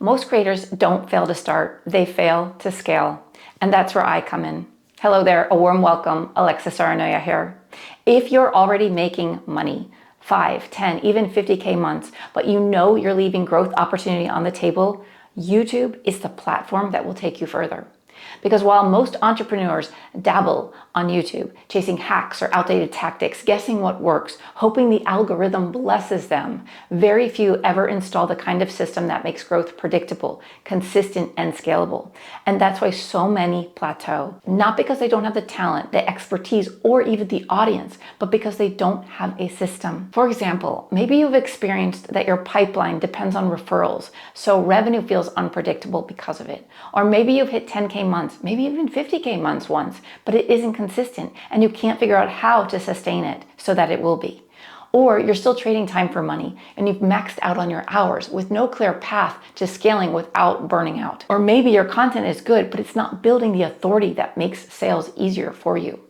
Most creators don't fail to start, they fail to scale. And that's where I come in. Hello there, a warm welcome, Alexis Aranoya here. If you're already making money, 5, 10, even 50K months, but you know you're leaving growth opportunity on the table, YouTube is the platform that will take you further. Because while most entrepreneurs dabble on YouTube, chasing hacks or outdated tactics, guessing what works, hoping the algorithm blesses them, very few ever install the kind of system that makes growth predictable, consistent, and scalable. And that's why so many plateau. Not because they don't have the talent, the expertise, or even the audience, but because they don't have a system. For example, maybe you've experienced that your pipeline depends on referrals, so revenue feels unpredictable because of it. Or maybe you've hit 10K months, maybe even 50K months once, but it isn't consistent and you can't figure out how to sustain it so that it will be. Or you're still trading time for money and you've maxed out on your hours with no clear path to scaling without burning out. Or maybe your content is good, but it's not building the authority that makes sales easier for you.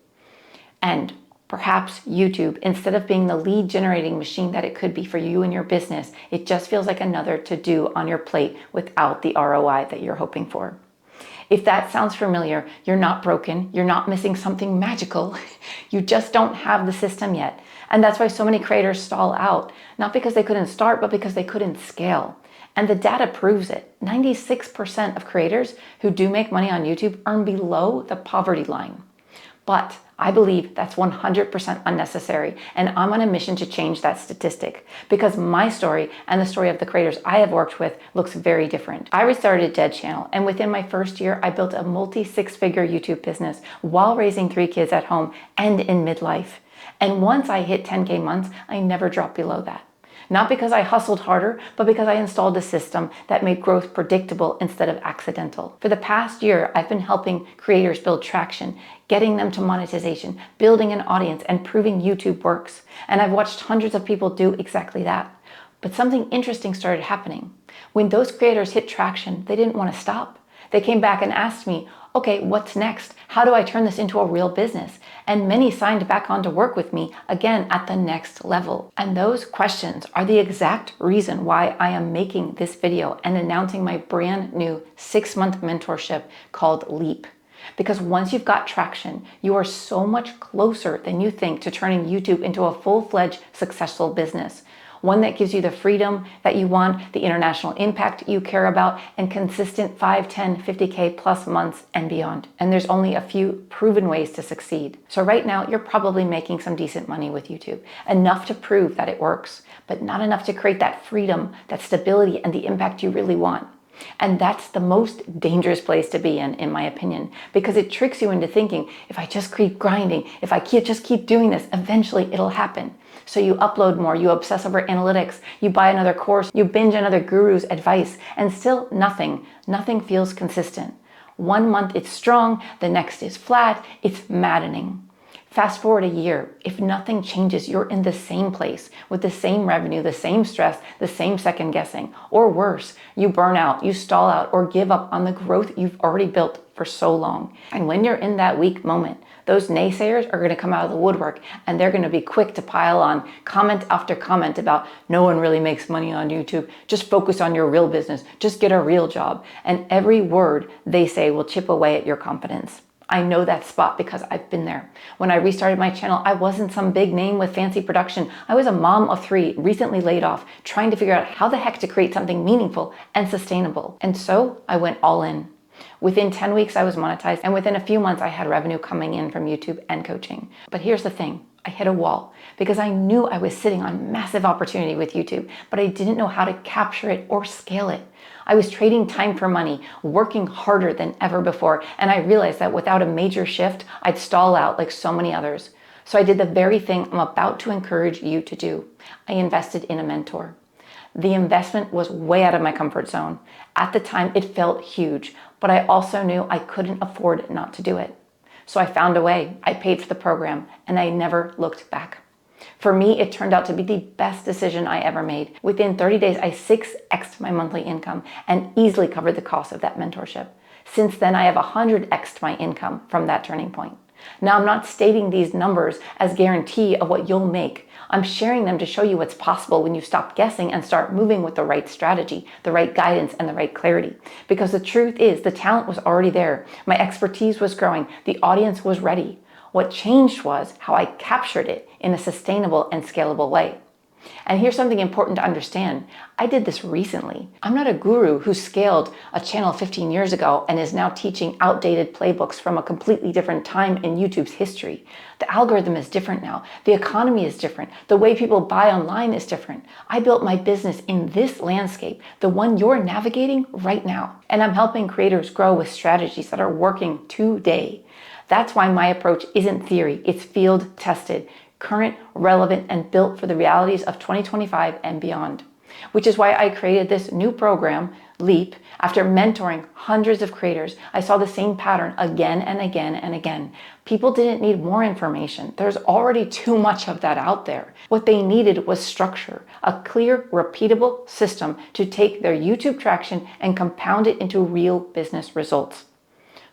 And perhaps YouTube, instead of being the lead generating machine that it could be for you and your business, it just feels like another to-do on your plate without the ROI that you're hoping for. If that sounds familiar, you're not broken, you're not missing something magical, you just don't have the system yet. And that's why so many creators stall out, not because they couldn't start, but because they couldn't scale. And the data proves it. 96% of creators who do make money on YouTube earn below the poverty line. But I believe that's 100% unnecessary, and I'm on a mission to change that statistic because my story and the story of the creators I have worked with looks very different. I restarted a dead channel, and within my first year, I built a multi-six-figure YouTube business while raising 3 kids at home and in midlife. And once I hit 10K months, I never dropped below that. Not because I hustled harder, but because I installed a system that made growth predictable instead of accidental. For the past year, I've been helping creators build traction, getting them to monetization, building an audience, and proving YouTube works. And I've watched hundreds of people do exactly that. But something interesting started happening. When those creators hit traction, they didn't want to stop. They came back and asked me, okay, what's next? How do I turn this into a real business? And many signed back on to work with me again at the next level. And those questions are the exact reason why I am making this video and announcing my brand new 6-month mentorship called Leap. Because once you've got traction, you are so much closer than you think to turning YouTube into a full-fledged successful business. One that gives you the freedom that you want, the international impact you care about, and consistent 5, 10, 50K plus months and beyond. And there's only a few proven ways to succeed. So right now, you're probably making some decent money with YouTube, enough to prove that it works, but not enough to create that freedom, that stability, and the impact you really want. And that's the most dangerous place to be in my opinion, because it tricks you into thinking, if I just keep grinding, if I just keep doing this, eventually it'll happen. So you upload more, you obsess over analytics, you buy another course, you binge another guru's advice, and still nothing feels consistent. 1 month it's strong, the next is flat, it's maddening. Fast forward a year, if nothing changes, you're in the same place with the same revenue, the same stress, the same second guessing, or worse, you burn out, you stall out, or give up on the growth you've already built for so long. And when you're in that weak moment, those naysayers are going to come out of the woodwork and they're going to be quick to pile on comment after comment about no one really makes money on YouTube. Just focus on your real business. Just get a real job. And every word they say will chip away at your confidence. I know that spot because I've been there. When I restarted my channel, I wasn't some big name with fancy production. I was a mom of 3, recently laid off, trying to figure out how the heck to create something meaningful and sustainable. And so I went all in. Within 10 weeks, I was monetized, and within a few months, I had revenue coming in from YouTube and coaching. But here's the thing. I hit a wall because I knew I was sitting on massive opportunity with YouTube, but I didn't know how to capture it or scale it. I was trading time for money, working harder than ever before, and I realized that without a major shift, I'd stall out like so many others. So I did the very thing I'm about to encourage you to do. I invested in a mentor. The investment was way out of my comfort zone. At the time, it felt huge, but I also knew I couldn't afford not to do it. So I found a way. I paid for the program, and I never looked back. For me, it turned out to be the best decision I ever made. Within 30 days, I 6x'd my monthly income and easily covered the cost of that mentorship. Since then, I have 100x'd my income from that turning point. Now, I'm not stating these numbers as guarantee of what you'll make. I'm sharing them to show you what's possible when you stop guessing and start moving with the right strategy, the right guidance, and the right clarity. Because the truth is, the talent was already there. My expertise was growing. The audience was ready. What changed was how I captured it in a sustainable and scalable way. And here's something important to understand. I did this recently. I'm not a guru who scaled a channel 15 years ago and is now teaching outdated playbooks from a completely different time in YouTube's history. The algorithm is different now. The economy is different. The way people buy online is different. I built my business in this landscape, the one you're navigating right now. And I'm helping creators grow with strategies that are working today. That's why my approach isn't theory, it's field tested, current, relevant, and built for the realities of 2025 and beyond. Which is why I created this new program, Leap. After mentoring hundreds of creators, I saw the same pattern again and again and again. People didn't need more information. There's already too much of that out there. What they needed was structure, a clear, repeatable system to take their YouTube traction and compound it into real business results.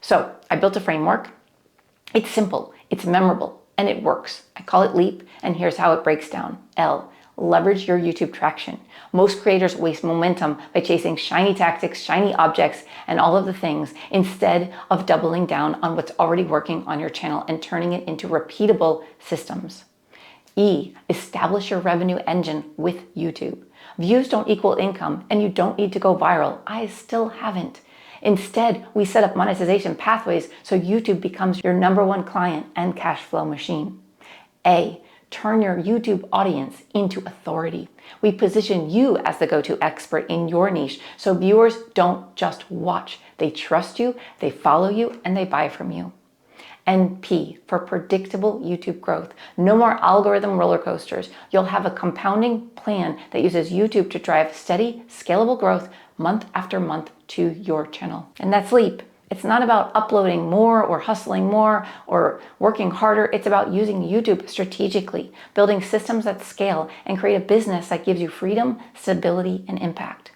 So I built a framework. It's simple, it's memorable, and it works. I call it Leap, and here's how it breaks down. L, leverage your YouTube traction. Most creators waste momentum by chasing shiny tactics, shiny objects, and all of the things instead of doubling down on what's already working on your channel and turning it into repeatable systems. E, establish your revenue engine with YouTube. Views don't equal income, and you don't need to go viral. I still haven't. Instead, we set up monetization pathways so YouTube becomes your #1 client and cash flow machine. A, turn your YouTube audience into authority. We position you as the go-to expert in your niche so viewers don't just watch. They trust you, they follow you, and they buy from you. And P, for predictable YouTube growth. No more algorithm roller coasters. You'll have a compounding plan that uses YouTube to drive steady, scalable growth month after month to your channel. And that's Leap. It's not about uploading more or hustling more or working harder. It's about using YouTube strategically, building systems that scale, and create a business that gives you freedom, stability, and impact.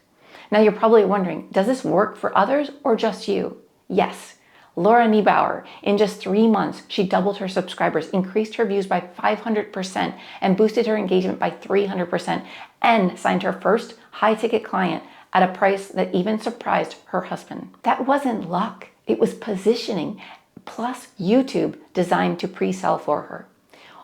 Now you're probably wondering, does this work for others or just you? Yes. Laura Niebauer, in just 3 months, she doubled her subscribers, increased her views by 500%, and boosted her engagement by 300%, and signed her first high-ticket client at a price that even surprised her husband. That wasn't luck. It was positioning, plus YouTube designed to pre-sell for her.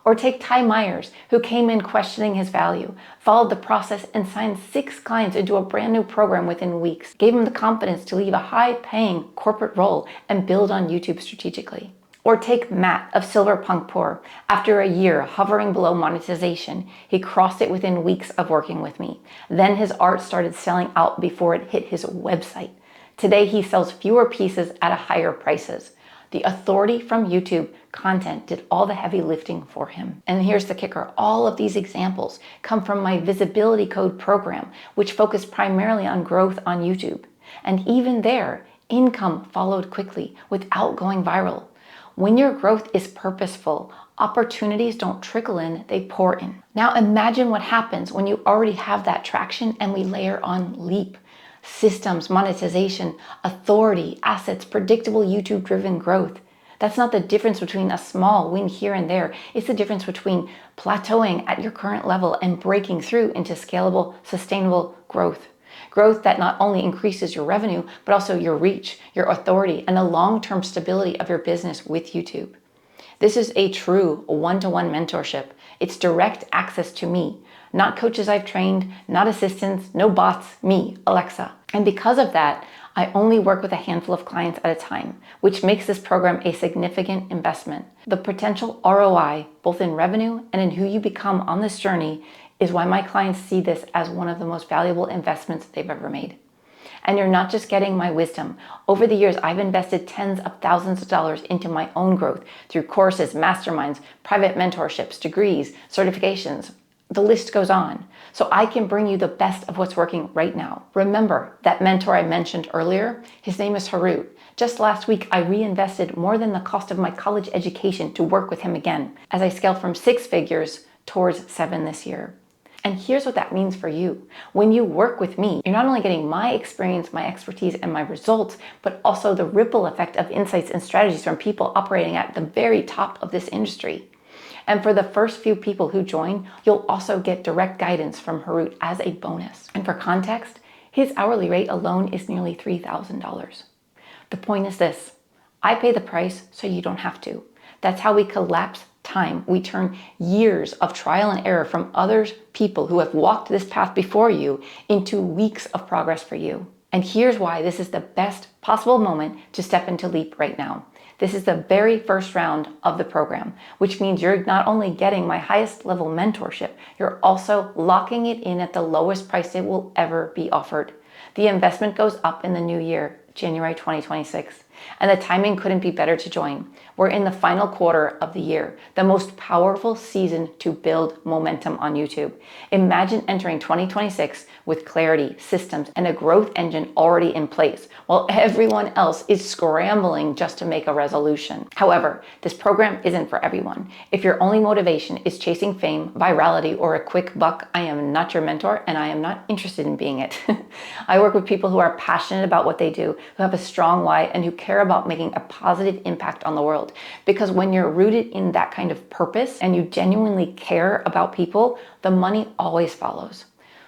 Or take Ty Myers, who came in questioning his value, followed the process, and signed 6 clients into a brand new program within weeks, gave him the confidence to leave a high-paying corporate role and build on YouTube strategically. Or take Matt of Silver Punk Poor. After a year hovering below monetization, he crossed it within weeks of working with me. Then his art started selling out before it hit his website. Today he sells fewer pieces at higher prices. The authority from YouTube content did all the heavy lifting for him. And here's the kicker. All of these examples come from my Visibility Code program, which focused primarily on growth on YouTube. And even there, income followed quickly without going viral. When your growth is purposeful, opportunities don't trickle in, they pour in. Now imagine what happens when you already have that traction and we layer on Leap. Systems, monetization, authority, assets, predictable YouTube-driven growth. That's not the difference between a small win here and there. It's the difference between plateauing at your current level and breaking through into scalable, sustainable growth. Growth that not only increases your revenue, but also your reach, your authority, and the long-term stability of your business with YouTube. This is a true one-to-one mentorship. It's direct access to me, not coaches I've trained, not assistants, no bots, me, Alexa. And because of that, I only work with a handful of clients at a time, which makes this program a significant investment. The potential ROI, both in revenue and in who you become on this journey, is why my clients see this as one of the most valuable investments they've ever made. And you're not just getting my wisdom. Over the years, I've invested tens of thousands of dollars into my own growth through courses, masterminds, private mentorships, degrees, certifications. The list goes on. So I can bring you the best of what's working right now. Remember that mentor I mentioned earlier? His name is Harut. Just last week, I reinvested more than the cost of my college education to work with him again, as I scaled from 6 figures towards 7 this year. And here's what that means for you. When you work with me, you're not only getting my experience, my expertise, and my results, but also the ripple effect of insights and strategies from people operating at the very top of this industry. And for the first few people who join, you'll also get direct guidance from Harut as a bonus. And for context, his hourly rate alone is nearly $3,000. The point is this: I pay the price so you don't have to. That's how we collapse time. We turn years of trial and error from other people who have walked this path before you into weeks of progress for you. And here's why this is the best possible moment to step into Leap right now. This is the very first round of the program, which means you're not only getting my highest level mentorship, you're also locking it in at the lowest price it will ever be offered. The investment goes up in the new year, January 2026, and the timing couldn't be better to join. We're in the final quarter of the year, the most powerful season to build momentum on YouTube. Imagine entering 2026 with clarity, systems, and a growth engine already in place, while everyone else is scrambling just to make a resolution. However, this program isn't for everyone. If your only motivation is chasing fame, virality, or a quick buck, I am not your mentor, and I am not interested in being it. I work with people who are passionate about what they do, who have a strong why, and who care about making a positive impact on the world. Because when you're rooted in that kind of purpose and you genuinely care about people, the money always follows.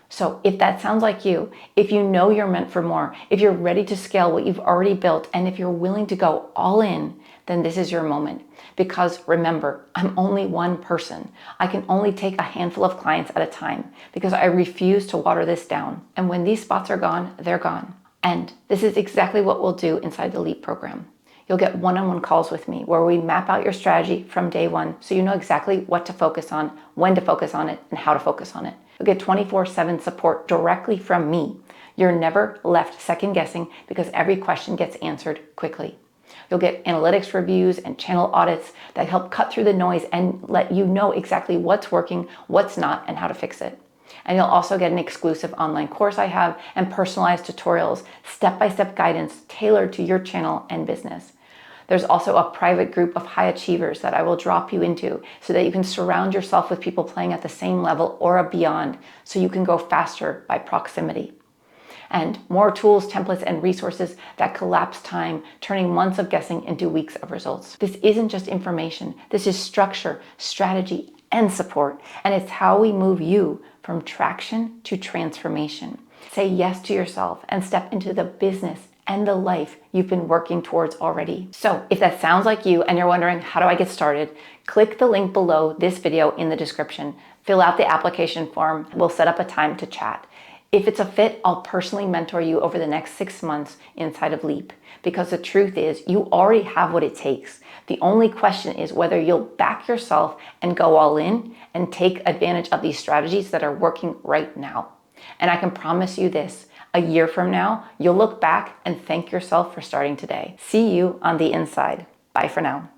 So if that sounds like you, if you know you're meant for more, if you're ready to scale what you've already built, and if you're willing to go all in, then this is your moment. Because remember, I'm only one person. I can only take a handful of clients at a time because I refuse to water this down. And when these spots are gone, they're gone. And this is exactly what we'll do inside the LEAP program. You'll get one-on-one calls with me where we map out your strategy from day one so you know exactly what to focus on, when to focus on it, and how to focus on it. You'll get 24/7 support directly from me. You're never left second guessing because every question gets answered quickly. You'll get analytics reviews and channel audits that help cut through the noise and let you know exactly what's working, what's not, and how to fix it. And you'll also get an exclusive online course I have and personalized tutorials, step-by-step guidance tailored to your channel and business. There's also a private group of high achievers that I will drop you into so that you can surround yourself with people playing at the same level or beyond so you can go faster by proximity. And more tools, templates, and resources that collapse time, turning months of guessing into weeks of results. This isn't just information. This is structure, strategy, and support. And it's how we move you from traction to transformation. Say yes to yourself and step into the business and the life you've been working towards already. So if that sounds like you and you're wondering, how do I get started? Click the link below this video in the description. Fill out the application form. We'll set up a time to chat. If it's a fit, I'll personally mentor you over the next 6 months inside of LEAP. Because the truth is, you already have what it takes. The only question is whether you'll back yourself and go all in and take advantage of these strategies that are working right now. And I can promise you this, a year from now, you'll look back and thank yourself for starting today. See you on the inside. Bye for now.